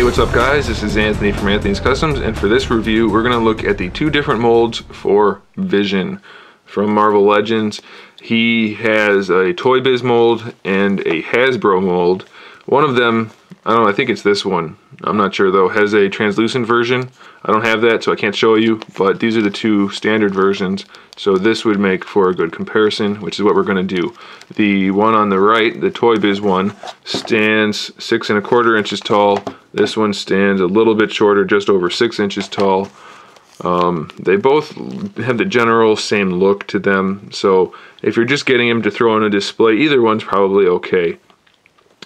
what's up guys? This is Anthony from Anthony's Customs, and for this review we're going to look at the two different molds for Vision from Marvel Legends. He has a Toy Biz mold and a Hasbro mold. One of them, I don't know, I think it's this one, I'm not sure though, has a translucent version. I don't have that so I can't show you, but these are the two standard versions, so this would make for a good comparison, which is what we're going to do. The one on the right, the Toy Biz one, stands 6 1/4 inches tall. This one stands a little bit shorter, just over 6 inches tall. They both have the general same look to them, so if you're just getting them to throw on a display, either one's probably okay.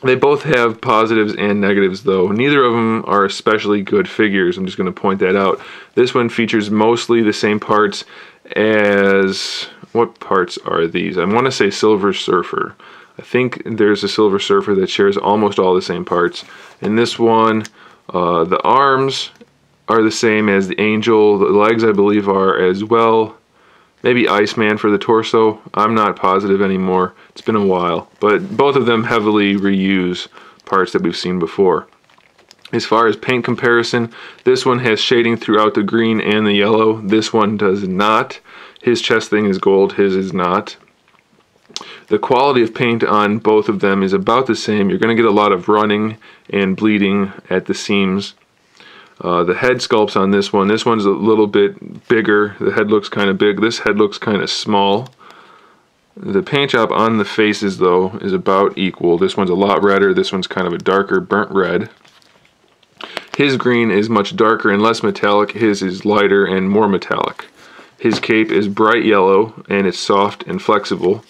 They both have positives and negatives though. Neither of them are especially good figures. I'm just going to point that out. This one features mostly the same parts as... what parts are these? I want to say Silver Surfer. I think there's a Silver Surfer that shares almost all the same parts. In this one, the arms are the same as the Angel. The legs I believe are as well. Maybe Iceman for the torso. I'm not positive anymore. It's been a while. But both of them heavily reuse parts that we've seen before. As far as paint comparison, this one has shading throughout the green and the yellow. This one does not. His chest thing is gold, his is not. The quality of paint on both of them is about the same. You're going to get a lot of running and bleeding at the seams. The head sculpts on this one's a little bit bigger. The head looks kind of big. This head looks kind of small. The paint job on the faces though is about equal. This one's a lot redder. This one's kind of a darker burnt red. His green is much darker and less metallic. His is lighter and more metallic. His cape is bright yellow and it's soft and flexible.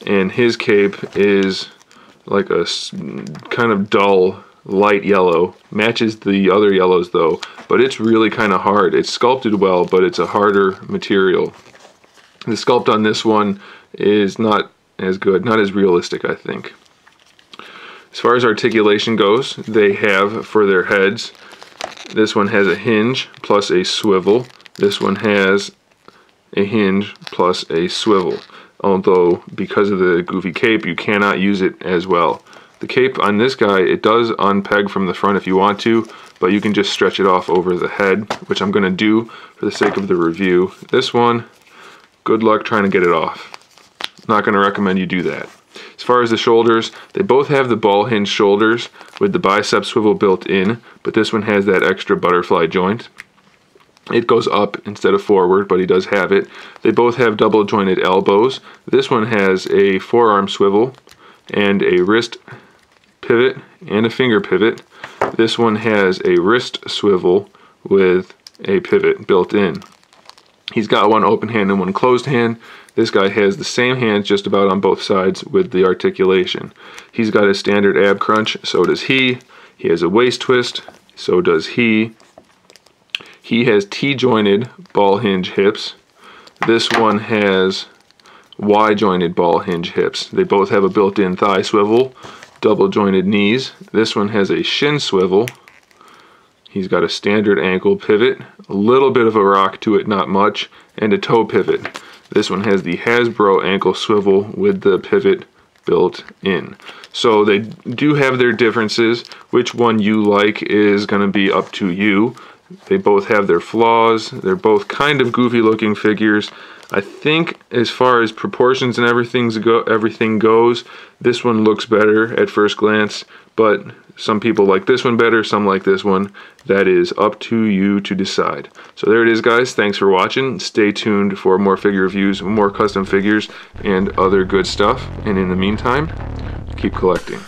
And his cape is like a kind of dull light yellow. Matches the other yellows though, but it's really kind of hard. It's sculpted well, but it's a harder material. The sculpt on this one is not as good, not as realistic, I think. As far as articulation goes, they have for their heads, this one has a hinge plus a swivel. This one has a hinge plus a swivel, although because of the goofy cape you cannot use it as well. The cape on this guy, it does unpeg from the front if you want to, but you can just stretch it off over the head, which I'm going to do for the sake of the review. This one, good luck trying to get it off. Not going to recommend you do that. As far as the shoulders, they both have the ball hinge shoulders with the bicep swivel built in, but this one has that extra butterfly joint. It goes up instead of forward, but he does have it. They both have double jointed elbows. This one has a forearm swivel and a wrist pivot and a finger pivot. This one has a wrist swivel with a pivot built in. He's got one open hand and one closed hand. This guy has the same hands just about on both sides with the articulation. He's got a standard ab crunch, so does he. He has a waist twist, so does he. He has T-jointed ball hinge hips. This one has Y-jointed ball hinge hips. They both have a built-in thigh swivel, double jointed knees. This one has a shin swivel. He's got a standard ankle pivot, a little bit of a rock to it, not much, and a toe pivot. This one has the Hasbro ankle swivel with the pivot built in. So they do have their differences. Which one you like is going to be up to you. They both have their flaws. They're both kind of goofy looking figures. I think as far as proportions and everything goes, this one looks better at first glance, but some people like this one better, some like this one. That is up to you to decide. So there it is guys, thanks for watching. Stay tuned for more figure reviews, more custom figures, and other good stuff. And in the meantime, keep collecting.